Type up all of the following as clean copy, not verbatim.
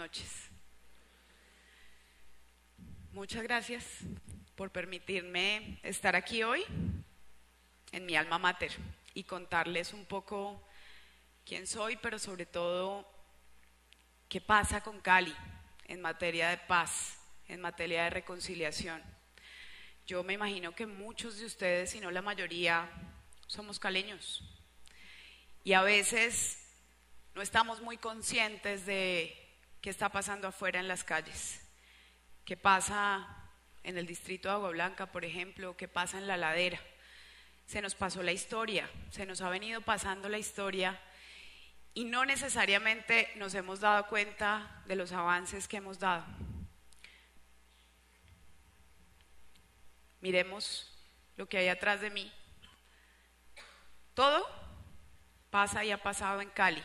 noches. Muchas gracias por permitirme estar aquí hoy en mi alma mater y contarles un poco quién soy, pero sobre todo qué pasa con Cali en materia de paz, en materia de reconciliación. Yo me imagino que muchos de ustedes, si no la mayoría, somos caleños y a veces no estamos muy conscientes de qué está pasando afuera en las calles, qué pasa en el distrito de Agua Blanca, por ejemplo, qué pasa en La Ladera. Se nos pasó la historia, se nos ha venido pasando la historia y no necesariamente nos hemos dado cuenta de los avances que hemos dado. Miremos lo que hay atrás de mí. Todo pasa y ha pasado en Cali.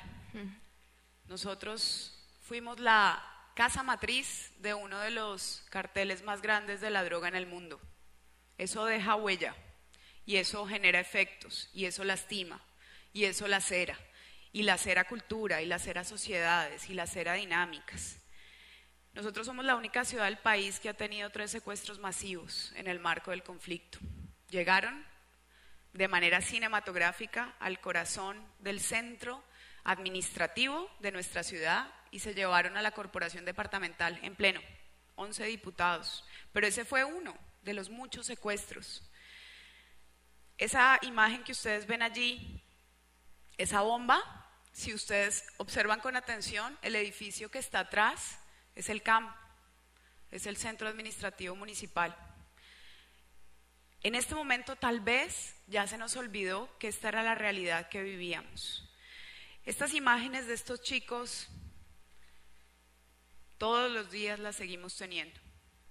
Nosotros fuimos la casa matriz de uno de los carteles más grandes de la droga en el mundo. Eso deja huella y eso genera efectos y eso lastima y eso lacera cultura y lacera sociedades y lacera dinámicas. Nosotros somos la única ciudad del país que ha tenido 3 secuestros masivos en el marco del conflicto. Llegaron de manera cinematográfica al corazón del centro administrativo de nuestra ciudad y se llevaron a la corporación departamental en pleno, 11 diputados, pero ese fue uno de los muchos secuestros. Esa imagen que ustedes ven allí, esa bomba, si ustedes observan con atención, el edificio que está atrás es el CAM, es el Centro Administrativo Municipal. En este momento tal vez ya se nos olvidó que esta era la realidad que vivíamos. Estas imágenes de estos chicos, todos los días las seguimos teniendo.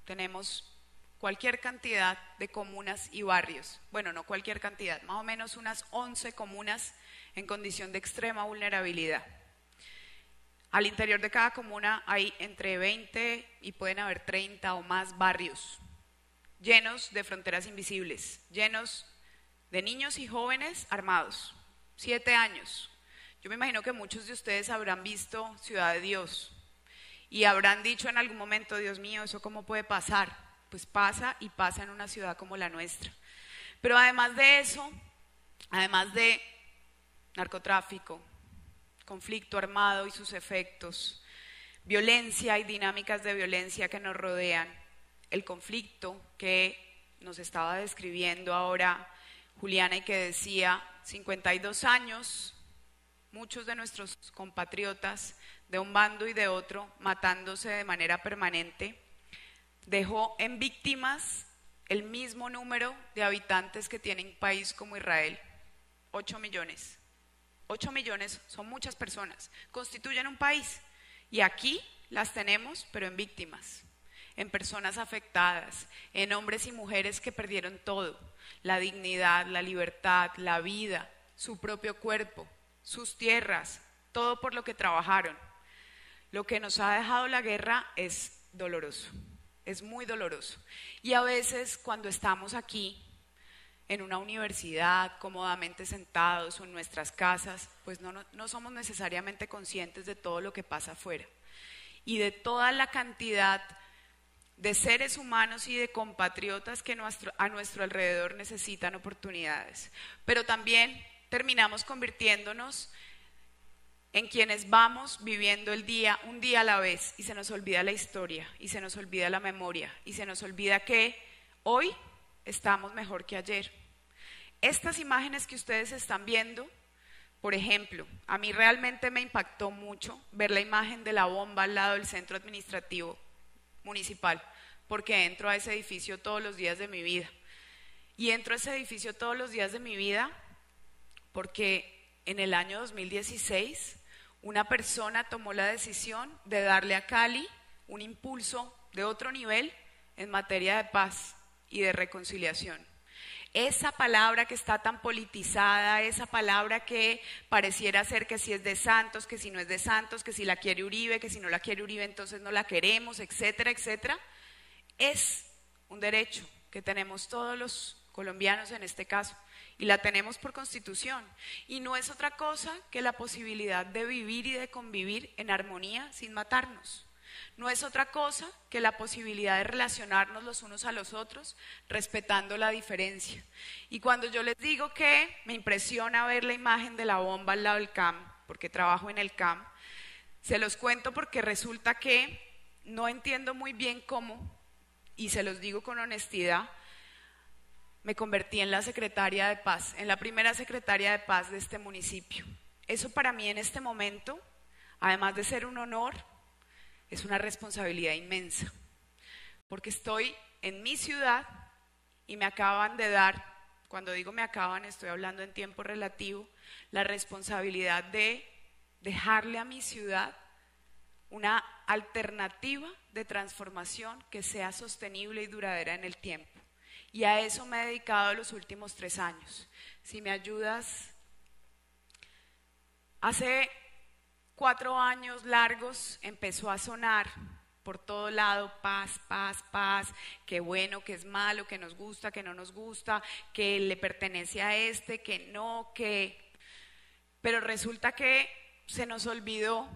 Tenemos cualquier cantidad de comunas y barrios, bueno, no cualquier cantidad, más o menos unas 11 comunas en condición de extrema vulnerabilidad. Al interior de cada comuna hay entre 20 y pueden haber 30 o más barrios, llenos de fronteras invisibles, llenos de niños y jóvenes armados, 7 años. Yo me imagino que muchos de ustedes habrán visto Ciudad de Dios y habrán dicho en algún momento, Dios mío, ¿eso cómo puede pasar? Pues pasa y pasa en una ciudad como la nuestra. Pero además de eso, además de narcotráfico, conflicto armado y sus efectos, violencia y dinámicas de violencia que nos rodean, el conflicto que nos estaba describiendo ahora Juliana y que decía 52 años, muchos de nuestros compatriotas de un bando y de otro matándose de manera permanente, dejó en víctimas el mismo número de habitantes que tiene un país como Israel, 8 millones. 8 millones son muchas personas, constituyen un país y aquí las tenemos pero en víctimas, en personas afectadas, en hombres y mujeres que perdieron todo, la dignidad, la libertad, la vida, su propio cuerpo, sus tierras, todo por lo que trabajaron. Lo que nos ha dejado la guerra es doloroso, es muy doloroso. Y a veces cuando estamos aquí, en una universidad, cómodamente sentados o en nuestras casas, pues no somos necesariamente conscientes de todo lo que pasa afuera y de toda la cantidad de seres humanos y de compatriotas que a nuestro alrededor necesitan oportunidades. Pero también terminamos convirtiéndonos en quienes vamos viviendo el día, un día a la vez, y se nos olvida la historia, y se nos olvida la memoria, y se nos olvida que hoy estamos mejor que ayer. Estas imágenes que ustedes están viendo, por ejemplo, a mí realmente me impactó mucho ver la imagen de la bomba al lado del centro administrativo municipal, porque entro a ese edificio todos los días de mi vida. Y entro a ese edificio todos los días de mi vida porque en el año 2016 una persona tomó la decisión de darle a Cali un impulso de otro nivel en materia de paz y de reconciliación. Esa palabra que está tan politizada, esa palabra que pareciera ser que si es de Santos, que si no es de Santos, que si la quiere Uribe, que si no la quiere Uribe entonces no la queremos, etcétera, etcétera, es un derecho que tenemos todos los colombianos en este caso y la tenemos por constitución y no es otra cosa que la posibilidad de vivir y de convivir en armonía sin matarnos. No es otra cosa que la posibilidad de relacionarnos los unos a los otros, respetando la diferencia. Y cuando yo les digo que me impresiona ver la imagen de la bomba al lado del CAM, porque trabajo en el CAM, se los cuento porque resulta que no entiendo muy bien cómo, y se los digo con honestidad, me convertí en la secretaria de paz, en la primera secretaria de paz de este municipio. Eso para mí en este momento, además de ser un honor, es una responsabilidad inmensa, porque estoy en mi ciudad y me acaban de dar, cuando digo me acaban, estoy hablando en tiempo relativo, la responsabilidad de dejarle a mi ciudad una alternativa de transformación que sea sostenible y duradera en el tiempo. Y a eso me he dedicado los últimos 3 años. Si me ayudas, hace 4 años largos empezó a sonar por todo lado paz, paz, paz, qué bueno, qué es malo, qué nos gusta, qué no nos gusta, que le pertenece a este, que no, que... Pero resulta que se nos olvidó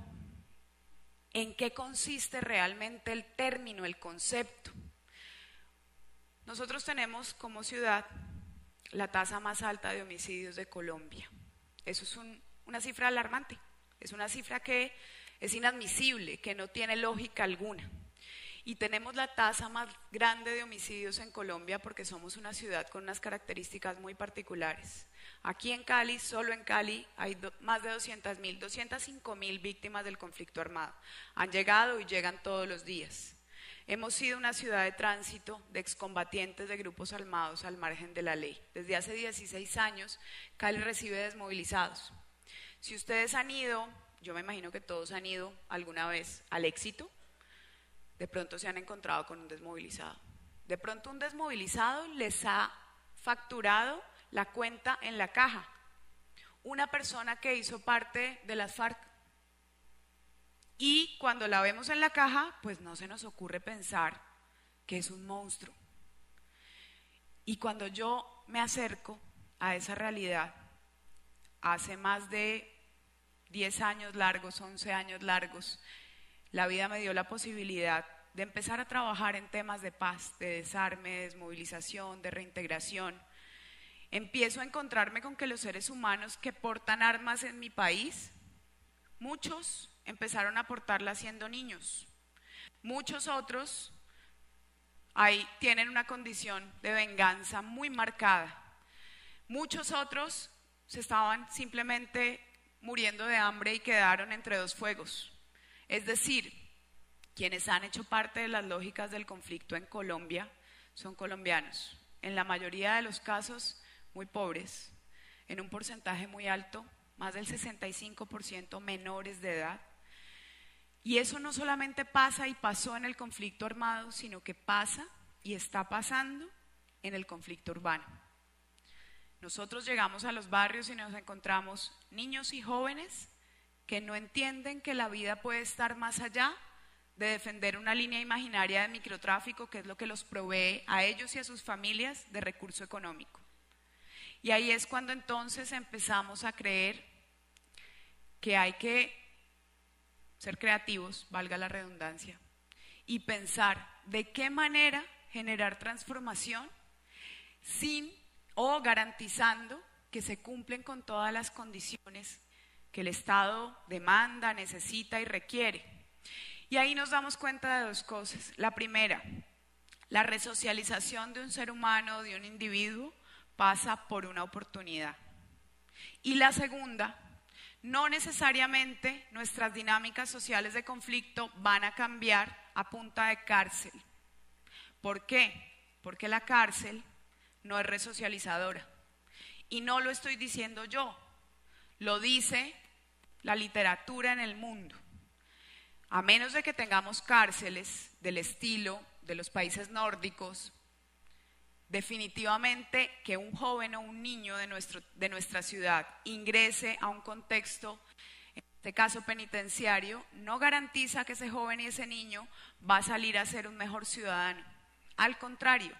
en qué consiste realmente el término, el concepto. Nosotros tenemos como ciudad la tasa más alta de homicidios de Colombia. Eso es una cifra alarmante, es una cifra que es inadmisible, que no tiene lógica alguna. Y tenemos la tasa más grande de homicidios en Colombia porque somos una ciudad con unas características muy particulares. Aquí en Cali, solo en Cali, hay más de 200.000, 205.000 víctimas del conflicto armado. Han llegado y llegan todos los días. Hemos sido una ciudad de tránsito de excombatientes de grupos armados al margen de la ley. Desde hace 16 años, Cali recibe desmovilizados. Si ustedes han ido, yo me imagino que todos han ido alguna vez al Éxito, de pronto se han encontrado con un desmovilizado. De pronto un desmovilizado les ha facturado la cuenta en la caja. Una persona que hizo parte de las FARC. Y cuando la vemos en la caja, pues no se nos ocurre pensar que es un monstruo. Y cuando yo me acerco a esa realidad, hace más de 10 años largos, 11 años largos, la vida me dio la posibilidad de empezar a trabajar en temas de paz, de desarme, de desmovilización, de reintegración. Empiezo a encontrarme con que los seres humanos que portan armas en mi país, muchos empezaron a portarlas siendo niños. Muchos otros ahí tienen una condición de venganza muy marcada. Muchos otros se estaban simplemente muriendo de hambre y quedaron entre dos fuegos. Es decir, quienes han hecho parte de las lógicas del conflicto en Colombia son colombianos. En la mayoría de los casos, muy pobres, en un porcentaje muy alto, más del 65% menores de edad. Y eso no solamente pasa y pasó en el conflicto armado, sino que pasa y está pasando en el conflicto urbano. Nosotros llegamos a los barrios y nos encontramos niños y jóvenes que no entienden que la vida puede estar más allá de defender una línea imaginaria de microtráfico, que es lo que los provee a ellos y a sus familias de recurso económico. Y ahí es cuando entonces empezamos a creer que hay que ser creativos, valga la redundancia, y pensar de qué manera generar transformación sin o garantizando que se cumplen con todas las condiciones que el Estado demanda, necesita y requiere. Y ahí nos damos cuenta de dos cosas. La primera, la resocialización de un ser humano, de un individuo, pasa por una oportunidad. Y la segunda, no necesariamente nuestras dinámicas sociales de conflicto van a cambiar a punta de cárcel. ¿Por qué? Porque la cárcel no es resocializadora. Y no lo estoy diciendo yo, lo dice la literatura en el mundo. A menos de que tengamos cárceles del estilo de los países nórdicos, definitivamente que un joven o un niño de nuestra ciudad ingrese a un contexto, en este caso penitenciario, no garantiza que ese joven y ese niño va a salir a ser un mejor ciudadano. Al contrario,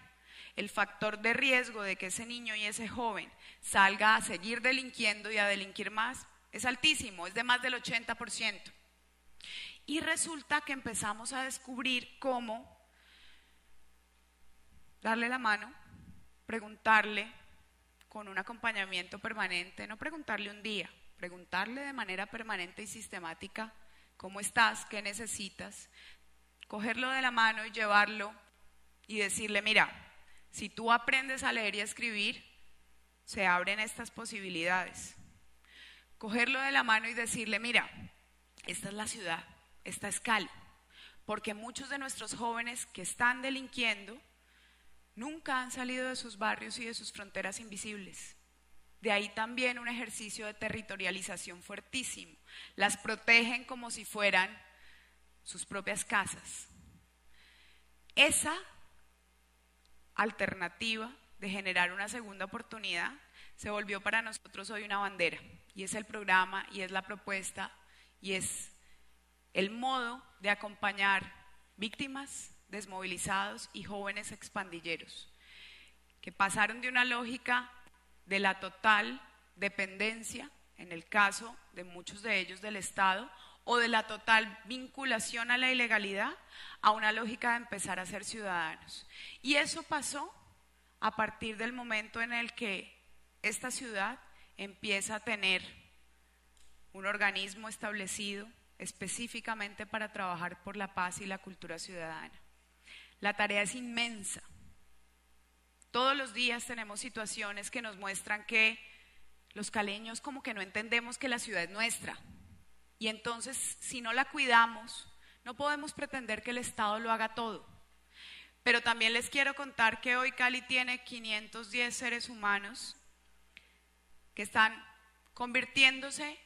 el factor de riesgo de que ese niño y ese joven salga a seguir delinquiendo y a delinquir más es altísimo, es de más del 80%. Y resulta que empezamos a descubrir cómo darle la mano, preguntarle con un acompañamiento permanente, no preguntarle un día, preguntarle de manera permanente y sistemática cómo estás, qué necesitas, cogerlo de la mano y llevarlo y decirle, mira, si tú aprendes a leer y a escribir, se abren estas posibilidades. Cogerlo de la mano y decirle, mira, esta es la ciudad, esta es Cali, porque muchos de nuestros jóvenes que están delinquiendo nunca han salido de sus barrios y de sus fronteras invisibles. De ahí también un ejercicio de territorialización fuertísimo. Las protegen como si fueran sus propias casas. Esa alternativa de generar una segunda oportunidad se volvió para nosotros hoy una bandera, y es el programa, y es la propuesta, y es el modo de acompañar víctimas, desmovilizados y jóvenes expandilleros, que pasaron de una lógica de la total dependencia, en el caso de muchos de ellos del Estado, o de la total vinculación a la ilegalidad, a una lógica de empezar a ser ciudadanos. Y eso pasó a partir del momento en el que esta ciudad empieza a tener un organismo establecido específicamente para trabajar por la paz y la cultura ciudadana. La tarea es inmensa. Todos los días tenemos situaciones que nos muestran que los caleños como que no entendemos que la ciudad es nuestra. Y entonces, si no la cuidamos, no podemos pretender que el Estado lo haga todo. Pero también les quiero contar que hoy Cali tiene 510 seres humanos que están convirtiéndose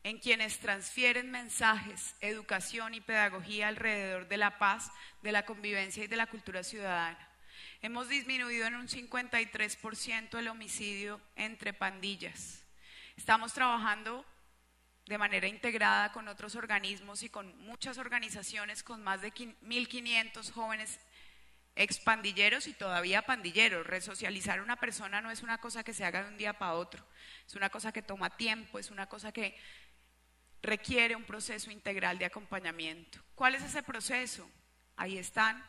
en quienes transfieren mensajes, educación y pedagogía alrededor de la paz, de la convivencia y de la cultura ciudadana. Hemos disminuido en un 53% el homicidio entre pandillas. Estamos trabajando de manera integrada con otros organismos y con muchas organizaciones, con más de 1.500 jóvenes expandilleros y todavía pandilleros. Resocializar a una persona no es una cosa que se haga de un día para otro, es una cosa que toma tiempo, es una cosa que requiere un proceso integral de acompañamiento. ¿Cuál es ese proceso? Ahí están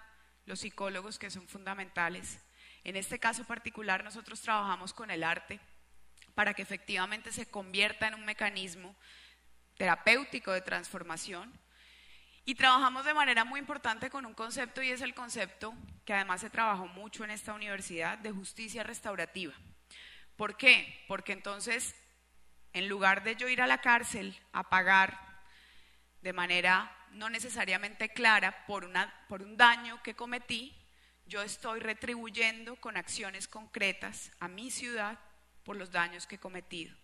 los psicólogos, que son fundamentales. En este caso particular nosotros trabajamos con el arte para que efectivamente se convierta en un mecanismo terapéutico de transformación, y trabajamos de manera muy importante con un concepto, y es el concepto que además se trabajó mucho en esta universidad, de justicia restaurativa. ¿Por qué? Porque entonces, en lugar de yo ir a la cárcel a pagar de manera no necesariamente clara por un daño que cometí, yo estoy retribuyendo con acciones concretas a mi ciudad por los daños que he cometido.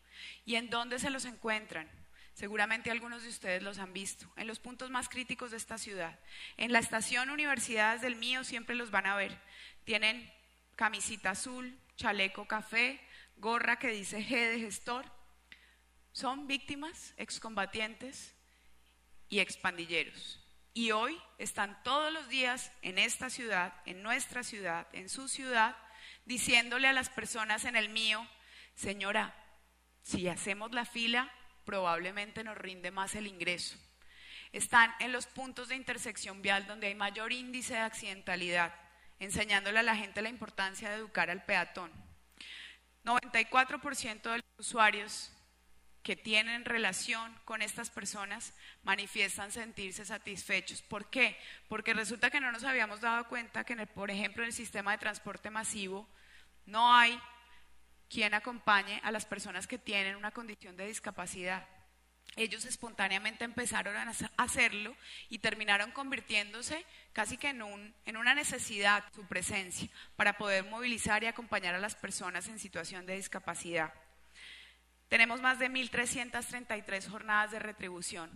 ¿Y en dónde se los encuentran? Seguramente algunos de ustedes los han visto, en los puntos más críticos de esta ciudad. En la estación Universidades del Mío siempre los van a ver. Tienen camisita azul, chaleco café, gorra que dice G de gestor. Son víctimas, excombatientes y expandilleros. Y hoy están todos los días en esta ciudad, en nuestra ciudad, en su ciudad, diciéndole a las personas en el Mío: señora, si hacemos la fila, probablemente nos rinde más el ingreso. Están en los puntos de intersección vial donde hay mayor índice de accidentalidad, enseñándole a la gente la importancia de educar al peatón. 94% de los usuarios que tienen relación con estas personas manifiestan sentirse satisfechos. ¿Por qué? Porque resulta que no nos habíamos dado cuenta que, por ejemplo, en el sistema de transporte masivo no hay quien acompañe a las personas que tienen una condición de discapacidad. Ellos espontáneamente empezaron a hacerlo y terminaron convirtiéndose casi que en una necesidad, su presencia, para poder movilizar y acompañar a las personas en situación de discapacidad. Tenemos más de 1.333 jornadas de retribución.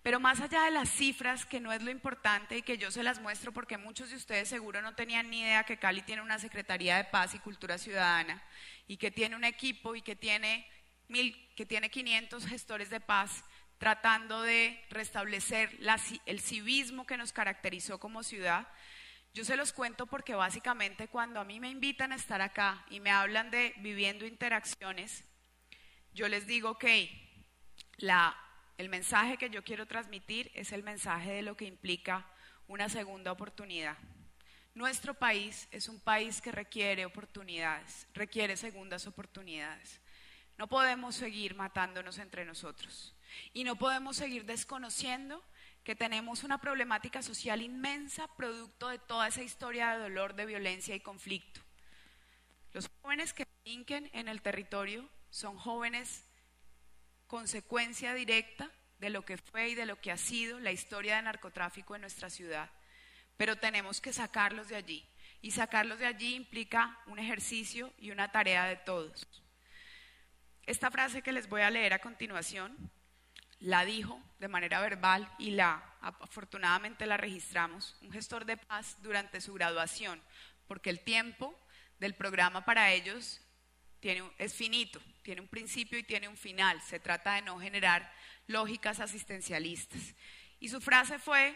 Pero más allá de las cifras, que no es lo importante y que yo se las muestro porque muchos de ustedes seguro no tenían ni idea que Cali tiene una Secretaría de Paz y Cultura Ciudadana y que tiene un equipo y que tiene 500 gestores de paz tratando de restablecer el civismo que nos caracterizó como ciudad. Yo se los cuento porque básicamente cuando a mí me invitan a estar acá y me hablan de viviendo interacciones, yo les digo, ok, El mensaje que yo quiero transmitir es el mensaje de lo que implica una segunda oportunidad. Nuestro país es un país que requiere oportunidades, requiere segundas oportunidades. No podemos seguir matándonos entre nosotros y no podemos seguir desconociendo que tenemos una problemática social inmensa producto de toda esa historia de dolor, de violencia y conflicto. Los jóvenes que delinquen en el territorio son jóvenes consecuencia directa de lo que fue y de lo que ha sido la historia de narcotráfico en nuestra ciudad. Pero tenemos que sacarlos de allí, y sacarlos de allí implica un ejercicio y una tarea de todos. Esta frase que les voy a leer a continuación la dijo de manera verbal y afortunadamente la registramos, un gestor de paz durante su graduación, porque el tiempo del programa para ellos es finito, tiene un principio y tiene un final, se trata de no generar lógicas asistencialistas. Y su frase fue: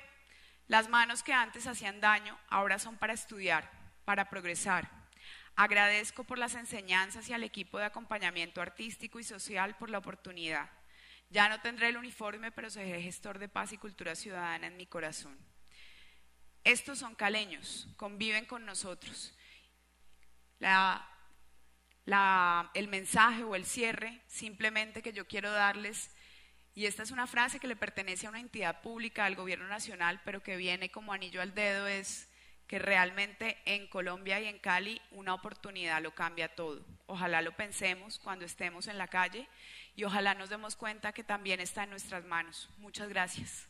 las manos que antes hacían daño ahora son para estudiar, para progresar. Agradezco por las enseñanzas y al equipo de acompañamiento artístico y social por la oportunidad. Ya no tendré el uniforme, pero seré gestor de paz y cultura ciudadana en mi corazón. Estos son caleños, conviven con nosotros. El mensaje o el cierre simplemente que yo quiero darles, y esta es una frase que le pertenece a una entidad pública del gobierno nacional, pero que viene como anillo al dedo, es que realmente en Colombia y en Cali una oportunidad lo cambia todo. Ojalá lo pensemos cuando estemos en la calle y ojalá nos demos cuenta que también está en nuestras manos. Muchas gracias.